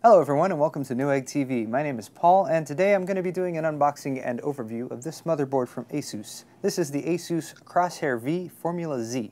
Hello everyone and welcome to Newegg TV. My name is Paul and today I'm going to be doing an unboxing and overview of this motherboard from ASUS. This is the ASUS Crosshair V Formula-Z.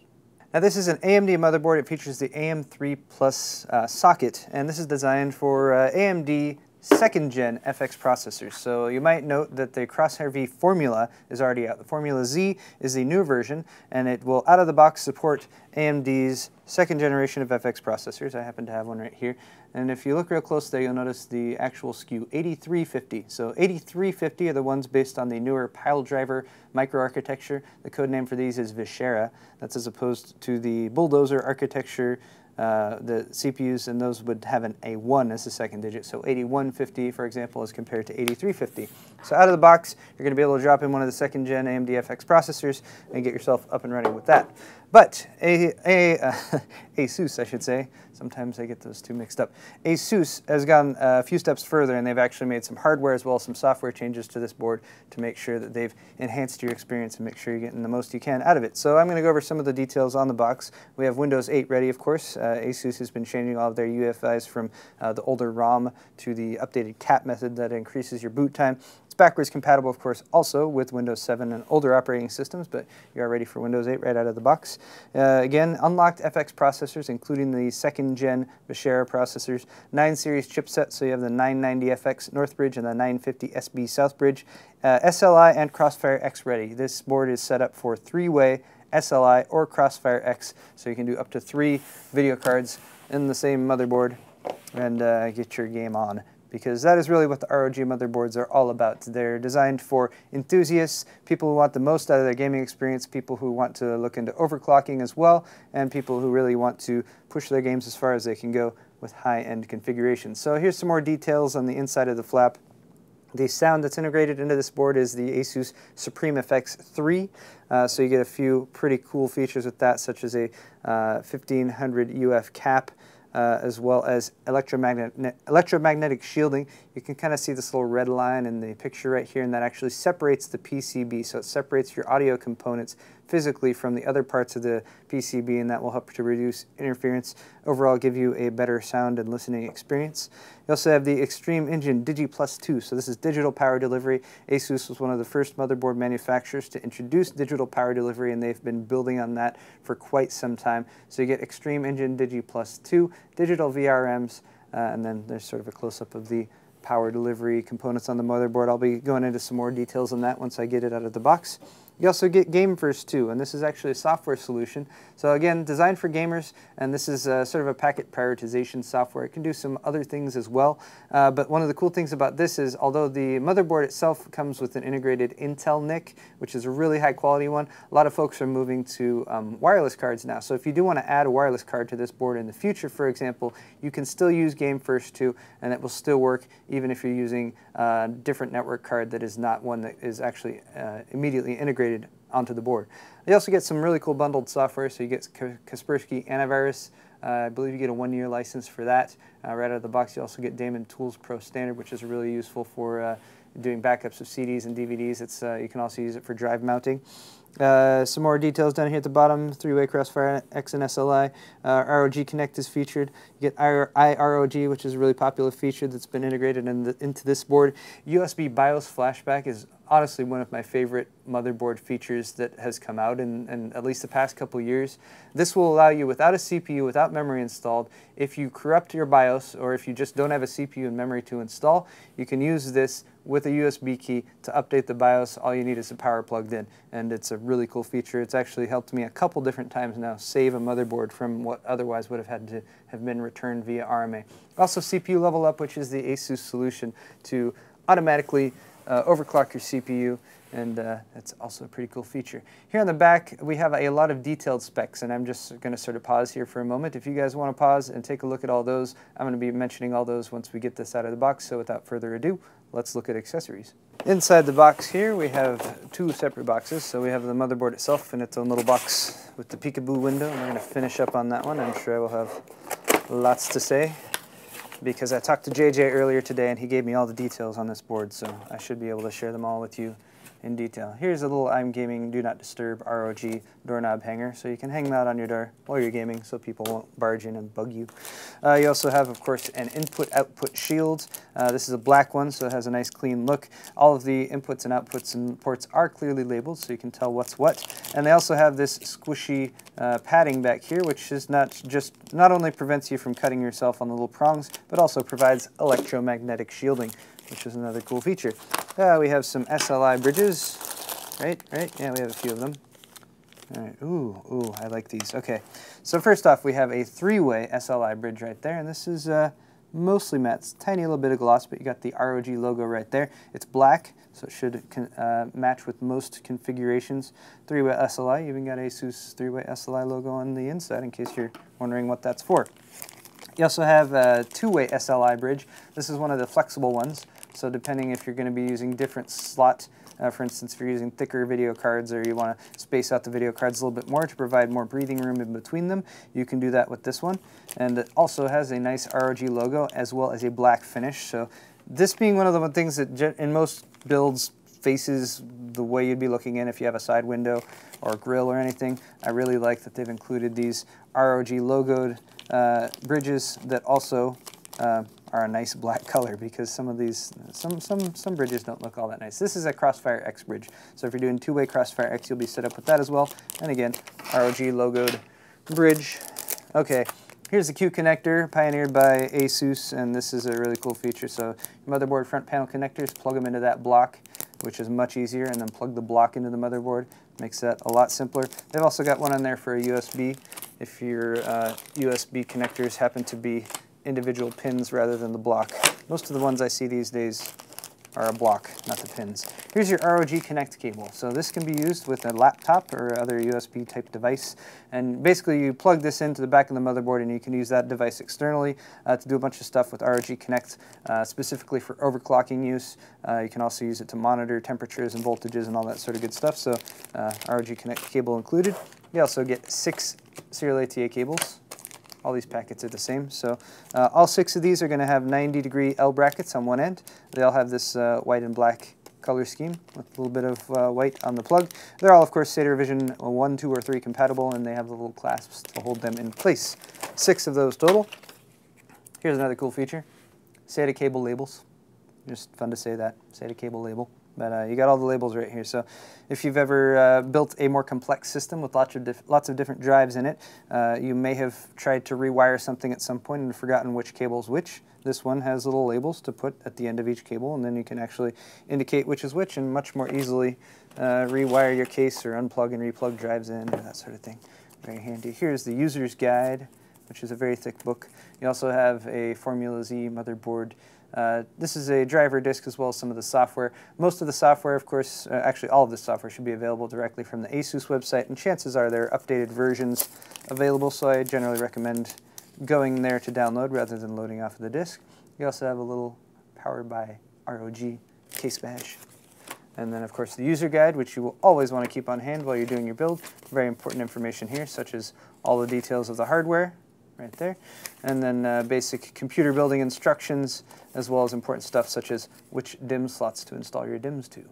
Now this is an AMD motherboard. It features the AM3 Plus socket, and this is designed for AMD 2nd Gen FX processors. So you might note that the Crosshair V Formula is already out. The Formula-Z is the new version, and it will out of the box support AMD's 2nd generation of FX processors. I happen to have one right here. And if you look real close there, you'll notice the actual SKU, 8350. So 8350 are the ones based on the newer piledriver microarchitecture. The code name for these is Viscera. That's as opposed to the bulldozer architecture. The CPUs and those would have an A1 as the second digit, so 8150, for example, as compared to 8350. So out of the box, you're going to be able to drop in one of the 2nd Gen AMD FX processors and get yourself up and running with that. But ASUS, I should say, sometimes I get those two mixed up. ASUS has gone a few steps further, and they've actually made some hardware as well as some software changes to this board to make sure that they've enhanced your experience and make sure you're getting the most you can out of it. So I'm going to go over some of the details on the box. We have Windows 8 ready, of course. ASUS has been changing all of their UEFIs from the older ROM to the updated CAT method that increases your boot time. It's backwards compatible, of course, also with Windows 7 and older operating systems, but you are ready for Windows 8 right out of the box. Again, unlocked FX processors, including the 2nd Gen Viscera processors, 9 series chipset, so you have the 990FX North Bridge and the 950SB South Bridge, SLI and CrossFireX ready. This board is set up for 3-way SLI or CrossFireX, so you can do up to 3 video cards in the same motherboard and get your game on, because that is really what the ROG motherboards are all about. They're designed for enthusiasts, people who want the most out of their gaming experience, people who want to look into overclocking as well, and people who really want to push their games as far as they can go with high-end configurations. So here's some more details on the inside of the flap. The sound that's integrated into this board is the ASUS Supreme FX 3, so you get a few pretty cool features with that, such as a 1500 UF cap, as well as electromagnetic shielding. You can kind of see this little red line in the picture right here, and that actually separates the PCB, so it separates your audio components physically from the other parts of the PCB, and that will help to reduce interference. Overall, give you a better sound and listening experience. You also have the Extreme Engine Digi Plus 2, so this is digital power delivery. ASUS was one of the first motherboard manufacturers to introduce digital power delivery, and they've been building on that for quite some time. So you get Extreme Engine Digi Plus 2, digital VRMs, and then there's sort of a close-up of the power delivery components on the motherboard. I'll be going into some more details on that once I get it out of the box. You also get GameVerse 2, and this is actually a software solution. So again, designed for gamers, and this is sort of a packet prioritization software. It can do some other things as well, but one of the cool things about this is, although the motherboard itself comes with an integrated Intel NIC, which is a really high quality one, a lot of folks are moving to wireless cards now. So if you do want to add a wireless card to this board in the future, for example, you can still use GameVerse 2, and it will still work even if you're using a different network card that is not one that is actually immediately integrated onto the board. You also get some really cool bundled software, so you get Kaspersky Antivirus. I believe you get a 1-year license for that. Right out of the box, you also get Daemon Tools Pro Standard, which is really useful for doing backups of CDs and DVDs. You can also use it for drive mounting. Some more details down here at the bottom, 3-way CrossFireX and SLI. ROG Connect is featured. You get iROG, which is a really popular feature that's been integrated into this board. USB Bios Flashback is honestly one of my favorite motherboard features that has come out in at least the past couple years. This will allow you, without a CPU, without memory installed, if you corrupt your BIOS or if you just don't have a CPU and memory to install, you can use this with a USB key to update the BIOS. All you need is a power plugged in, and it's a really cool feature. It's actually helped me a couple different times now save a motherboard from what otherwise would have had to have been returned via RMA. Also CPU Level Up, which is the ASUS solution to automatically overclock your CPU, and that's also a pretty cool feature. Here on the back, we have a lot of detailed specs, and I'm just going to sort of pause here for a moment. If you guys want to pause and take a look at all those, I'm going to be mentioning all those once we get this out of the box, so without further ado, let's look at accessories. Inside the box here, we have 2 separate boxes. So we have the motherboard itself in its own little box with the peekaboo window, and we're going to finish up on that one. I'm sure I will have lots to say, because I talked to JJ earlier today and he gave me all the details on this board, so I should be able to share them all with you in detail. Here's a little I'm Gaming Do Not Disturb ROG doorknob hanger, so you can hang that on your door while you're gaming so people won't barge in and bug you. You also have, of course, an input-output shield. This is a black one, so it has a nice clean look. All of the inputs and outputs and ports are clearly labeled, so you can tell what's what. And they also have this squishy padding back here, which is not only prevents you from cutting yourself on the little prongs, but also provides electromagnetic shielding, which is another cool feature. We have some Sli bridges, right? Yeah, we have a few of them. All right, ooh, I like these. Okay, so first off, we have a 3-way Sli bridge right there, and this is mostly matte. It's a tiny little bit of gloss, but you got the ROG logo right there. It's black, so it should match with most configurations. 3-way Sli, you even got ASUS 3-way Sli logo on the inside, in case you're wondering what that's for. You also have a 2-way Sli bridge. This is one of the flexible ones, so depending if you're going to be using different slot, for instance, if you're using thicker video cards or you want to space out the video cards a little bit more to provide more breathing room in between them, you can do that with this one. And it also has a nice ROG logo as well as a black finish. So this being one of the things that in most builds faces the way you'd be looking in if you have a side window or grill or anything, I really like that they've included these ROG logoed bridges that also are a nice black color, because some of these, some bridges don't look all that nice. This is a CrossFireX bridge, so if you're doing 2-way CrossFireX, you'll be set up with that as well. And again, ROG logoed bridge. Okay, here's the Q connector, pioneered by ASUS, and this is a really cool feature. So your motherboard front panel connectors, plug them into that block, which is much easier, and then plug the block into the motherboard. Makes that a lot simpler. They've also got one on there for a USB, if your USB connectors happen to be individual pins rather than the block. Most of the ones I see these days are a block, not the pins. Here's your ROG Connect cable. So this can be used with a laptop or other USB type device. And basically you plug this into the back of the motherboard and you can use that device externally to do a bunch of stuff with ROG Connect, specifically for overclocking use. You can also use it to monitor temperatures and voltages and all that sort of good stuff. So ROG Connect cable included. You also get 6 serial ATA cables. All these packets are the same. So all 6 of these are going to have 90-degree L brackets on one end. They all have this white and black color scheme with a little bit of white on the plug. They're all, of course, SATA Revision 1, 2, or 3 compatible, and they have the little clasps to hold them in place. 6 of those total. Here's another cool feature. SATA cable labels. Just fun to say that. SATA cable label. But you got all the labels right here. So if you've ever built a more complex system with lots of different drives in it, you may have tried to rewire something at some point and forgotten which cable's which. This one has little labels to put at the end of each cable, and then you can actually indicate which is which and much more easily rewire your case or unplug and replug drives in or that sort of thing. Very handy. Here's the user's guide, which is a very thick book. You also have a Formula-Z motherboard. This is a driver disk as well as some of the software. Most of the software, of course, actually all of the software should be available directly from the ASUS website, and chances are there are updated versions available, so I generally recommend going there to download rather than loading off of the disk. You also have a little powered by ROG case badge. And then, of course, the user guide, which you will always want to keep on hand while you're doing your build. Very important information here, such as all the details of the hardware, right there. And then basic computer building instructions, as well as important stuff such as which DIMM slots to install your DIMMs to.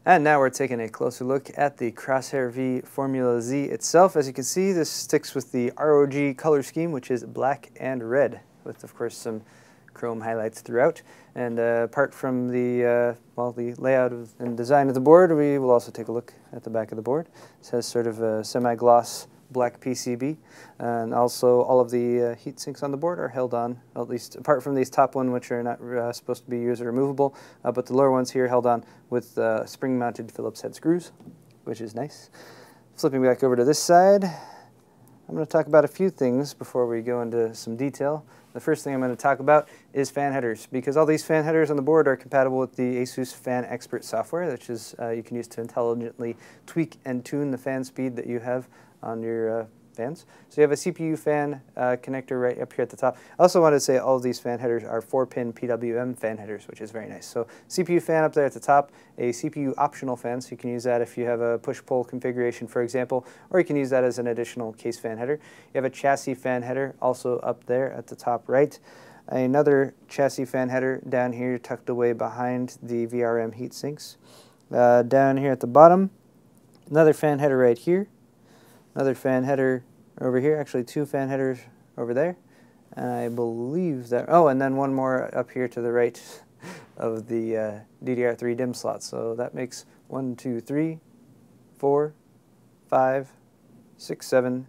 And now we're taking a closer look at the Crosshair V Formula-Z itself. As you can see, this sticks with the ROG color scheme, which is black and red, with, of course, some chrome highlights throughout. And apart from the the layout and design of the board, we will also take a look at the back of the board. It has sort of a semi-gloss black PCB, and also all of the heat sinks on the board are held on, at least apart from these top one, which are not supposed to be user removable, but the lower ones here held on with spring-mounted Phillips head screws, which is nice. Flipping back over to this side, I'm going to talk about a few things before we go into some detail. The first thing I'm going to talk about is fan headers, because all these fan headers on the board are compatible with the ASUS Fan Expert software, which is you can use to intelligently tweak and tune the fan speed that you have on your fans. So you have a CPU fan connector right up here at the top. I also wanted to say all of these fan headers are 4-pin PWM fan headers, which is very nice. So CPU fan up there at the top, a CPU optional fan, so you can use that if you have a push-pull configuration, for example, or you can use that as an additional case fan header. You have a chassis fan header also up there at the top right. Another chassis fan header down here tucked away behind the VRM heat sinks. Down here at the bottom, another fan header right here, another fan header over here, actually two fan headers over there, and I believe that, oh, and then one more up here to the right of the DDR3 DIMM slot. So that makes 1, 2, 3, 4, 5, 6, 7,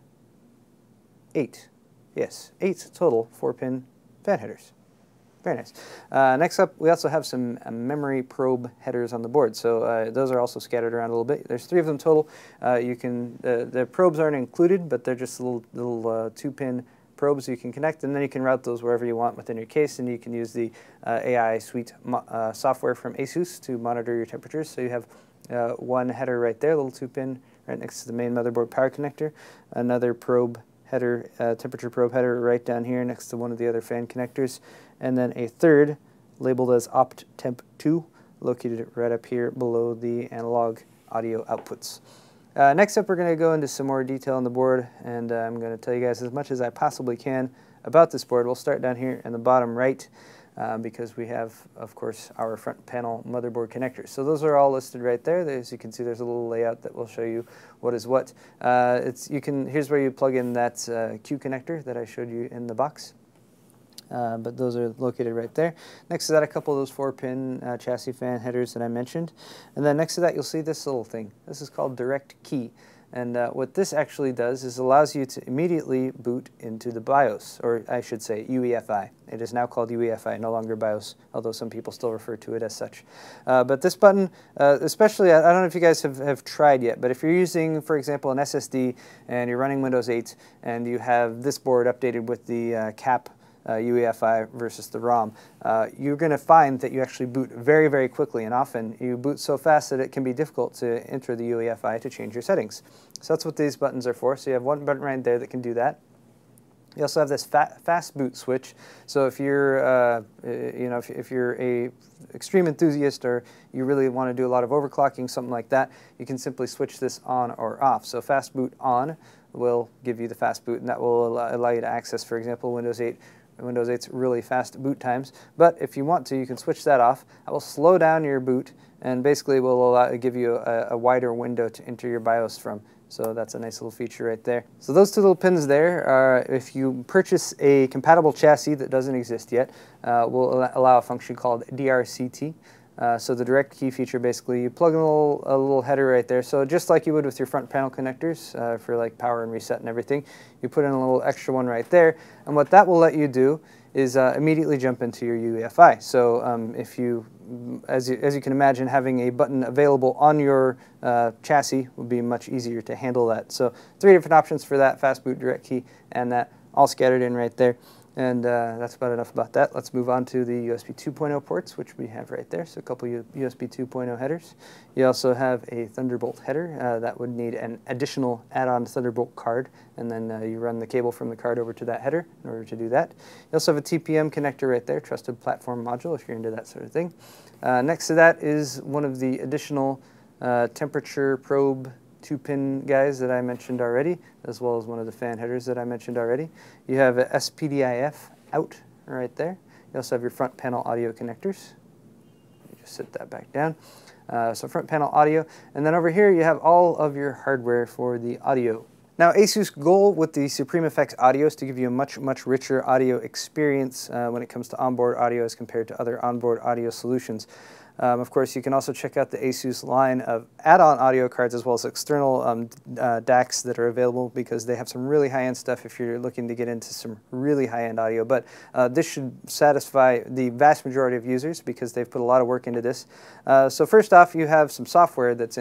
8. Yes, 8 total 4-pin fan headers. Very nice. Next up, we also have some memory probe headers on the board. So those are also scattered around a little bit. There's 3 of them total. The probes aren't included, but they're just little 2-pin probes you can connect, and then you can route those wherever you want within your case, and you can use the AI Suite software from ASUS to monitor your temperatures. So you have one header right there, little 2-pin right next to the main motherboard power connector, another probe header, temperature probe header right down here next to one of the other fan connectors, and then a third labeled as OptTemp2 located right up here below the analog audio outputs. Next up, we're going to go into some more detail on the board, and I'm going to tell you guys as much as I possibly can about this board. We'll start down here in the bottom right because we have, of course, our front panel motherboard connectors. So those are all listed right there. As you can see, there's a little layout that will show you what is what. Here's where you plug in that Q connector that I showed you in the box. But those are located right there. Next to that, a couple of those 4-pin chassis fan headers that I mentioned. And then next to that, you'll see this little thing. This is called Direct Key. And what this actually does is allows you to immediately boot into the BIOS, or I should say UEFI. It is now called UEFI, no longer BIOS, although some people still refer to it as such. But this button, especially, I don't know if you guys have tried yet, but if you're using, for example, an SSD and you're running Windows 8 and you have this board updated with the cap UEFI versus the ROM, you're going to find that you actually boot very, very quickly, and often you boot so fast that it can be difficult to enter the UEFI to change your settings. So that's what these buttons are for. So you have one button right there that can do that. You also have this Fastboot Switch. So if you're, if you're a extreme enthusiast or you really want to do a lot of overclocking, something like that, you can simply switch this on or off. So Fastboot on will give you the fast boot, and that will allow you to access, for example, Windows 8. Windows 8's really fast boot times, but if you want to, you can switch that off. That will slow down your boot and basically will give you a wider window to enter your BIOS from. So that's a nice little feature right there. So those 2 little pins there are, if you purchase a compatible chassis that doesn't exist yet, will allow a function called DRCT. So the direct key feature, basically, you plug in a little header right there. So just like you would with your front panel connectors for like power and reset and everything, you put in a little extra one right there. And what that will let you do is immediately jump into your UEFI. So if you, as you can imagine, having a button available on your chassis would be much easier to handle that. So 3 different options for that: Fastboot, direct key, and that all scattered in right there. And that's about enough about that. Let's move on to the USB 2.0 ports, which we have right there. So a couple USB 2.0 headers. You also have a Thunderbolt header that would need an additional add-on Thunderbolt card, and then you run the cable from the card over to that header in order to do that. You also have a TPM connector right there, Trusted Platform Module, if you're into that sort of thing. Next to that is one of the additional temperature probe 2-pin guys that I mentioned already, as well as one of the fan headers that I mentioned already. You have a SPDIF out right there. You also have your front panel audio connectors. You just sit that back down. So front panel audio, and then over here you have all of your hardware for the audio. Now, ASUS' goal with the SupremeFX audio is to give you a much, much richer audio experience when it comes to onboard audio as compared to other onboard audio solutions. Of course, you can also check out the ASUS line of add-on audio cards as well as external DACs that are available, because they have some really high-end stuff if you're looking to get into some really high-end audio. But this should satisfy the vast majority of users because they've put a lot of work into this. So first off, you have some software that's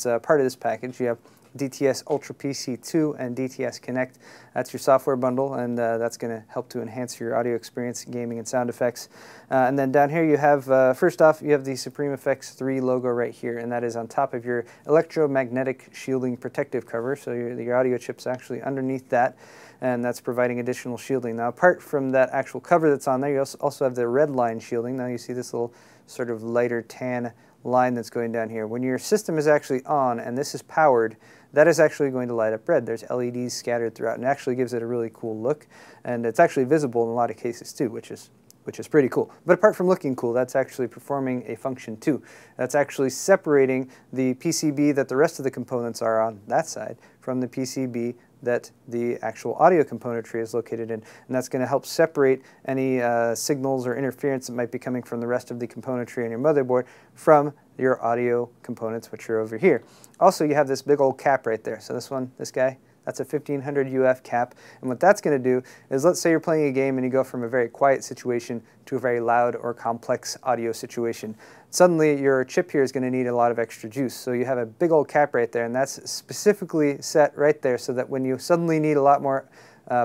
part of this package. You have DTS Ultra PC2 and DTS Connect. That's your software bundle, and that's going to help to enhance your audio experience, gaming, and sound effects. And then down here you have, first off, you have the SupremeFX 3 logo right here, and that is on top of your electromagnetic shielding protective cover. So your audio chip's actually underneath that, and that's providing additional shielding. Now, apart from that actual cover that's on there, you also have the Redline Shielding. Now you see this little sort of lighter tan line that's going down here. When your system is actually on and this is powered, that is actually going to light up red. There's LEDs scattered throughout, and it actually gives it a really cool look, and it's actually visible in a lot of cases too, which is which is pretty cool. But apart from looking cool, that's actually performing a function too. That's actually separating the PCB that the rest of the components are on that side from the PCB that the actual audio componentry is located in. And that's going to help separate any signals or interference that might be coming from the rest of the componentry in your motherboard from your audio components, which are over here. Also, you have this big old cap right there. So this guy, that's a 1500 UF cap. And what that's going to do is, let's say you're playing a game and you go from a very quiet situation to a very loud or complex audio situation. Suddenly your chip here is going to need a lot of extra juice. So you have a big old cap right there, and that's specifically set right there so that when you suddenly need a lot more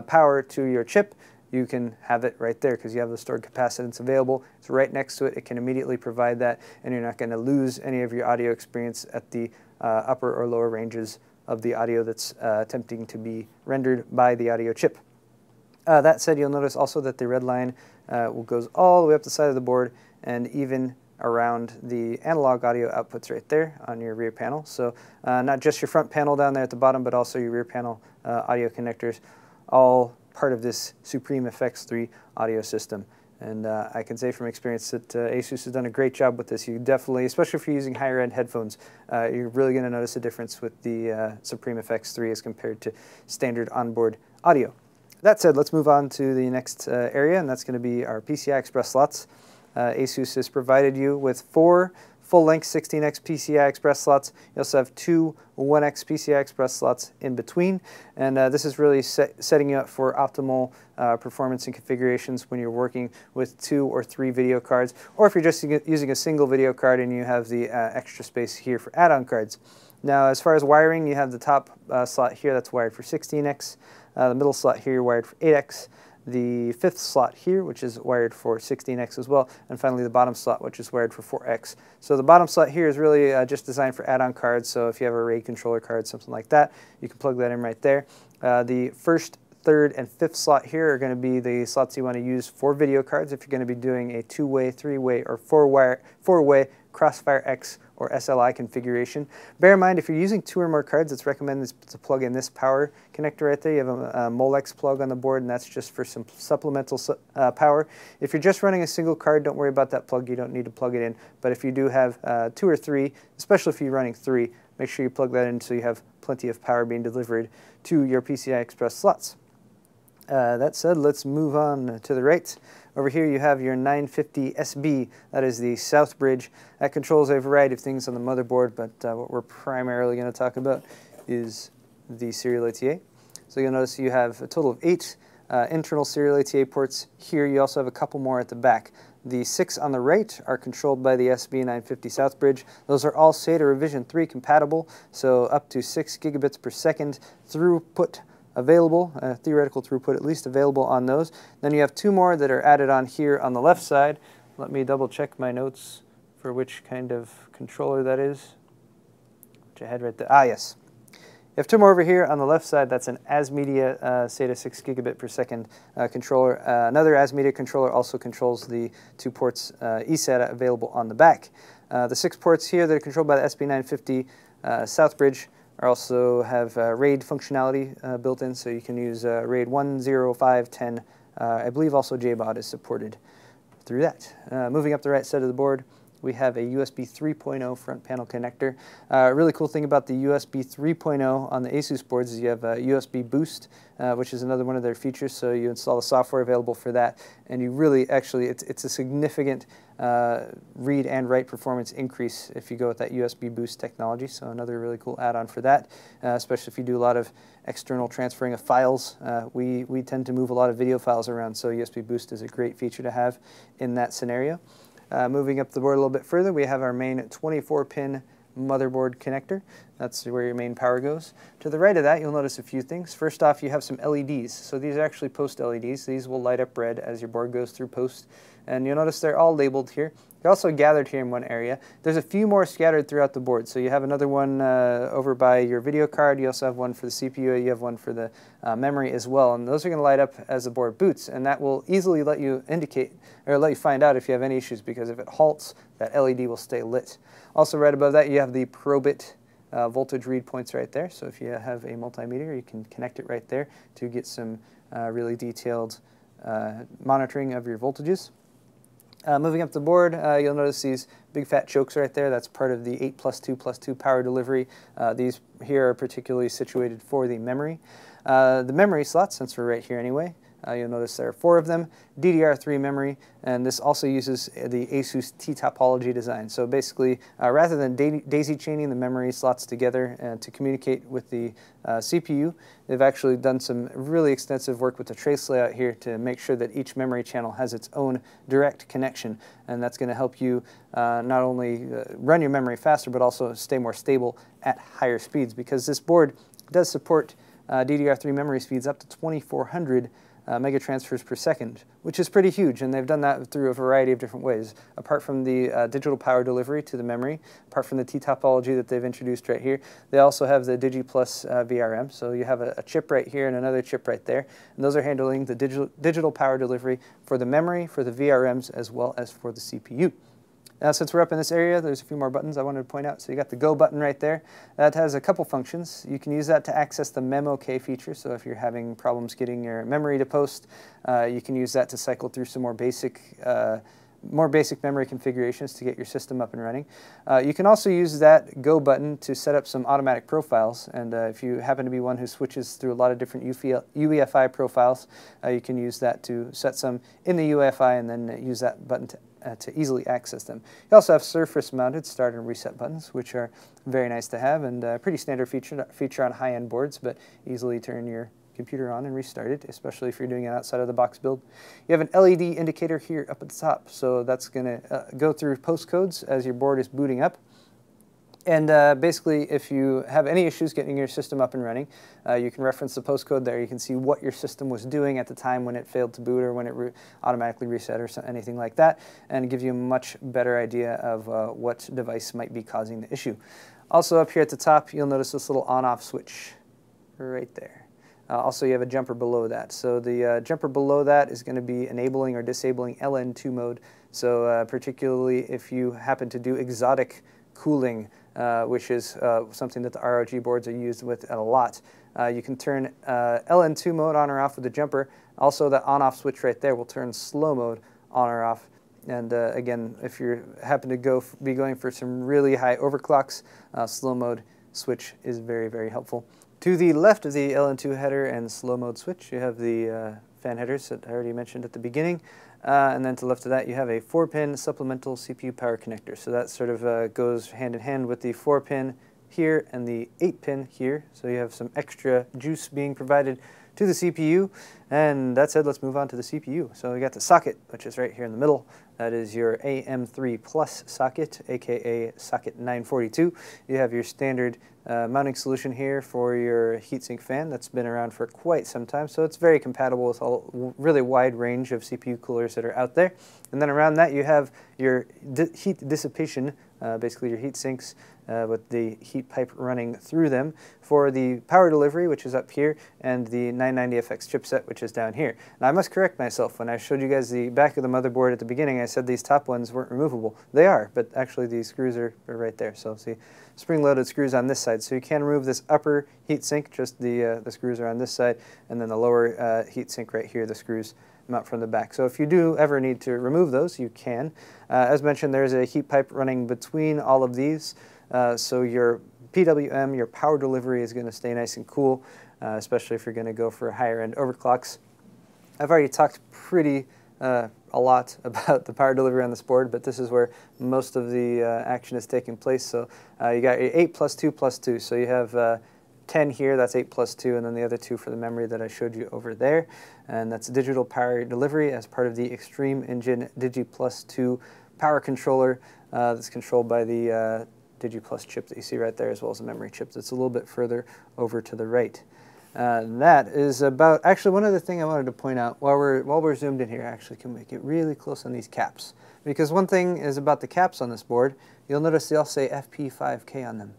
power to your chip, you can have it right there because you have the stored capacitance available. It's right next to it. It can immediately provide that, and you're not going to lose any of your audio experience at the upper or lower ranges of the audio that's attempting to be rendered by the audio chip. That said, you'll notice also that the red line goes all the way up the side of the board and even around the analog audio outputs right there on your rear panel. So not just your front panel down there at the bottom, but also your rear panel audio connectors, all part of this Supreme FX3 audio system. And I can say from experience that ASUS has done a great job with this. You definitely, especially if you're using higher-end headphones, you're really going to notice a difference with the Supreme FX3 as compared to standard onboard audio. That said, let's move on to the next area, and that's going to be our PCI Express slots. ASUS has provided you with 4 full-length 16x PCI Express slots. You also have 2 1x PCI Express slots in between, and this is really setting you up for optimal performance and configurations when you're working with 2 or 3 video cards, or if you're just using a single video card and you have the extra space here for add-on cards. Now, as far as wiring, you have the top slot here that's wired for 16x, the middle slot here wired for 8x, the 5th slot here, which is wired for 16x as well, and finally the bottom slot, which is wired for 4x. So the bottom slot here is really just designed for add-on cards, so if you have a RAID controller card, something like that, you can plug that in right there. The 1st, 3rd, and 5th slot here are going to be the slots you want to use for video cards if you're going to be doing a 2-way, 3-way, or 4-way CrossFireX or SLI configuration. Bear in mind, if you're using 2 or more cards, it's recommended to plug in this power connector right there. You have a Molex plug on the board, and that's just for some supplemental power. If you're just running a single card, don't worry about that plug. You don't need to plug it in. But if you do have 2 or 3, especially if you're running 3, make sure you plug that in so you have plenty of power being delivered to your PCI Express slots. That said, let's move on to the right. Over here you have your 950SB, that is the South Bridge. That controls a variety of things on the motherboard, but what we're primarily going to talk about is the serial ATA. So you'll notice you have a total of 8 internal serial ATA ports here. You also have a couple more at the back. The 6 on the right are controlled by the SB950 South Bridge. Those are all Sata Revision 3 compatible, so up to 6 gigabits per second throughput available, theoretical throughput at least available on those. Then you have 2 more that are added on here on the left side. Let me double check my notes for which kind of controller that is, which I had right there. Ah, yes. You have 2 more over here on the left side. That's an ASMedia SATA 6 gigabit per second controller. Another ASMedia controller also controls the 2 ports eSATA available on the back. The 6 ports here that are controlled by the SB950 South Bridge also have RAID functionality built in, so you can use RAID 1, 0, 5, 10. I believe also JBOD is supported through that. Moving up the right side of the board, we have a USB 3.0 front panel connector. A really cool thing about the USB 3.0 on the ASUS boards is you have a USB boost, which is another one of their features, so you install the software available for that, and you really actually, it's a significant read and write performance increase if you go with that USB boost technology, so another really cool add-on for that, especially if you do a lot of external transferring of files. We tend to move a lot of video files around, so USB boost is a great feature to have in that scenario. Moving up the board a little bit further, we have our main 24-pin motherboard connector. That's where your main power goes. To the right of that, you'll notice a few things. First off, you have some LEDs. So these are actually post LEDs. These will light up red as your board goes through post. And you'll notice they're all labeled here. They're also gathered here in one area. There's a few more scattered throughout the board. So you have another one over by your video card. You also have one for the CPU. You have one for the memory as well. And those are going to light up as the board boots. And that will easily let you indicate, or let you find out if you have any issues, because if it halts, that LED will stay lit. Also right above that, you have the Probit voltage read points right there. So if you have a multimeter, you can connect it right there to get some really detailed monitoring of your voltages. Moving up the board, you'll notice these big fat chokes right there. That's part of the 8+2+2 power delivery. These here are particularly situated for the memory. The memory slots, since we're right here anyway, you'll notice there are 4 of them, DDR3 memory, and this also uses the ASUS T-topology design. So basically, rather than daisy chaining the memory slots together to communicate with the CPU, they've actually done some really extensive work with the trace layout here to make sure that each memory channel has its own direct connection, and that's going to help you not only run your memory faster, but also stay more stable at higher speeds, because this board does support DDR3 memory speeds up to 2400 megatransfers per second, which is pretty huge, and they've done that through a variety of different ways. Apart from the digital power delivery to the memory, apart from the T-topology that they've introduced right here, they also have the DigiPlus VRM, so you have a chip right here and another chip right there, and those are handling the digital power delivery for the memory, for the VRMs, as well as for the CPU. Now, since we're up in this area, there's a few more buttons I wanted to point out. So you got the Go button right there. That has a couple functions. You can use that to access the MemOK feature. So if you're having problems getting your memory to post, you can use that to cycle through some more basic memory configurations to get your system up and running. You can also use that Go button to set up some automatic profiles, and if you happen to be one who switches through a lot of different UEFI profiles, you can use that to set some in the UEFI and then use that button to easily access them. You also have surface-mounted start and reset buttons, which are very nice to have, and a pretty standard feature on high-end boards, but easily turn your computer on and restart it, especially if you're doing an outside-of-the-box build. You have an LED indicator here up at the top, so that's going to go through postcodes as your board is booting up. And basically, if you have any issues getting your system up and running, you can reference the postcode there. You can see what your system was doing at the time when it failed to boot or when it automatically reset or anything like that, and give you a much better idea of what device might be causing the issue. Also up here at the top, you'll notice this little on-off switch right there. Also, you have a jumper below that. So the jumper below that is going to be enabling or disabling LN2 mode. So particularly if you happen to do exotic cooling, which is something that the ROG boards are used with a lot. You can turn LN2 mode on or off with the jumper. Also, that on-off switch right there will turn slow mode on or off. And again, if you happen to be going for some really high overclocks, slow mode switch is very, very helpful. To the left of the LN2 header and slow mode switch, you have the fan headers that I already mentioned at the beginning. And then to the left of that, you have a 4-pin supplemental CPU power connector. So that sort of goes hand in hand with the 4-pin here and the 8-pin here. So you have some extra juice being provided to the CPU. And that said, let's move on to the CPU. So we got the socket, which is right here in the middle. That is your AM3 Plus socket, aka socket 942. You have your standard mounting solution here for your heatsink fan that's been around for quite some time, so it's very compatible with a really wide range of CPU coolers that are out there. And then around that you have your heat dissipation, basically your heat sinks with the heat pipe running through them for the power delivery, which is up here, and the 990FX chipset, which is down here. Now I must correct myself. When I showed you guys the back of the motherboard at the beginning, I said these top ones weren't removable. They are, but actually these screws are right there. So see, spring-loaded screws on this side. So you can remove this upper heatsink, just the screws are on this side, and then the lower heatsink right here, the screws mount from the back. So if you do ever need to remove those, you can. As mentioned, there's a heat pipe running between all of these, so your PWM, your power delivery, is going to stay nice and cool, especially if you're going to go for higher-end overclocks. I've already talked pretty a lot about the power delivery on this board, but this is where most of the action is taking place. So you got your 8+2+2, so you have 10 here, that's 8+2, and then the other 2 for the memory that I showed you over there. And that's digital power delivery as part of the Extreme Engine DigiPlus2 power controller that's controlled by the DigiPlus chip that you see right there, as well as a memory chip that's a little bit further over to the right. That is about, actually one other thing I wanted to point out while we're zoomed in here, actually can we get really close on these caps? Because one thing is about the caps on this board, you'll notice they all say FP5K on them.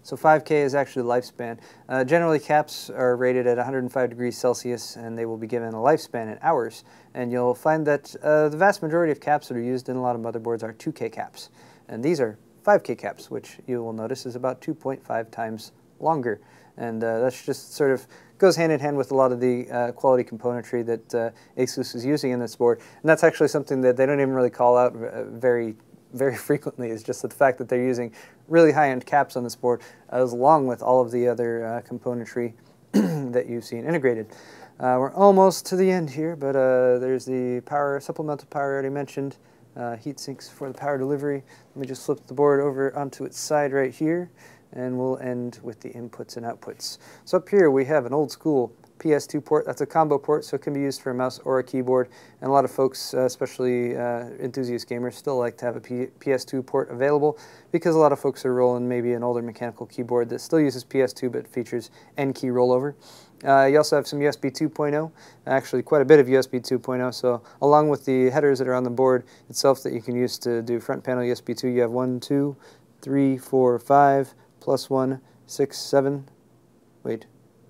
So 5K is actually lifespan. Generally caps are rated at 105 degrees Celsius and they will be given a lifespan in hours. And you'll find that the vast majority of caps that are used in a lot of motherboards are 2K caps. And these are 5K caps, which you will notice is about 2.5 times longer. And that's just sort of goes hand in hand with a lot of the quality componentry that ASUS is using in this board. And that's actually something that they don't even really call out very frequently, is just the fact that they're using really high-end caps on this board, along with all of the other componentry that you've seen integrated. We're almost to the end here, but there's the power, supplemental power I already mentioned, heat sinks for the power delivery. Let me just flip the board over onto its side right here, and we'll end with the inputs and outputs. So up here we have an old school PS2 port. That's a combo port, so it can be used for a mouse or a keyboard. And a lot of folks, especially enthusiast gamers, still like to have a PS2 port available, because a lot of folks are rolling maybe an older mechanical keyboard that still uses PS2 but features N-key rollover. You also have some USB 2.0, actually quite a bit of USB 2.0, so along with the headers that are on the board itself that you can use to do front panel USB 2, you have 1, 2, 3, 4, 5, plus 1, 6, 7, wait,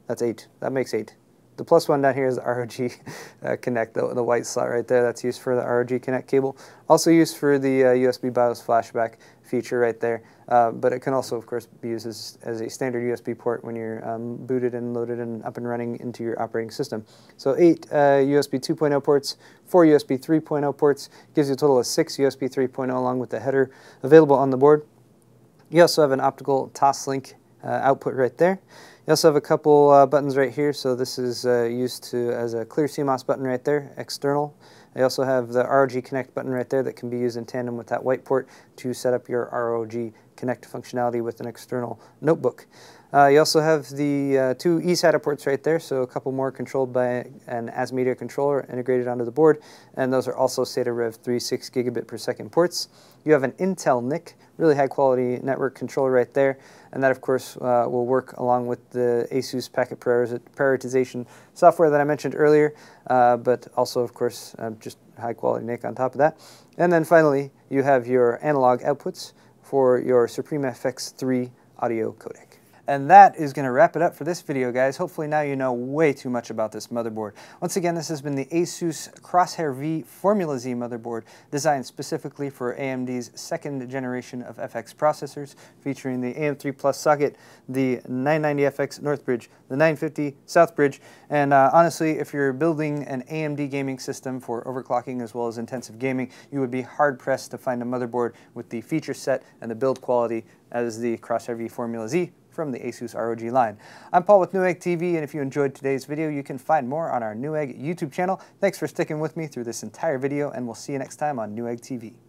that's 8. That makes 8. The plus one down here is the ROG Connect, the white slot right there. That's used for the ROG Connect cable. Also used for the USB Bios Flashback feature right there. But it can also, of course, be used as a standard USB port when you're booted and loaded and up and running into your operating system. So 8 USB 2.0 ports, 4 USB 3.0 ports, gives you a total of 6 USB 3.0 along with the header available on the board. You also have an optical toslink output right there. You also have a couple buttons right here, so this is used as a clear CMOS button right there, external. You also have the ROG Connect button right there that can be used in tandem with that white port to set up your ROG Connect functionality with an external notebook. You also have the 2 eSata ports right there, so a couple more controlled by an ASMedia controller integrated onto the board, and those are also SATA Rev 3 6 gigabit per second ports. You have an Intel NIC, really high quality network controller right there, and that of course will work along with the ASUS packet prioritization software that I mentioned earlier, but also of course just high quality NIC on top of that. And then finally you have your analog outputs for your Supreme FX3 audio codec. And that is going to wrap it up for this video, guys. Hopefully now you know way too much about this motherboard. Once again, this has been the ASUS Crosshair V Formula-Z motherboard, designed specifically for AMD's second generation of FX processors, featuring the AM3 Plus socket, the 990FX North Bridge, the 950 South Bridge, and honestly, if you're building an AMD gaming system for overclocking as well as intensive gaming, you would be hard-pressed to find a motherboard with the feature set and the build quality as the Crosshair V Formula-Z from the ASUS ROG line. I'm Paul with Newegg TV, and if you enjoyed today's video, you can find more on our Newegg YouTube channel. Thanks for sticking with me through this entire video, and we'll see you next time on Newegg TV.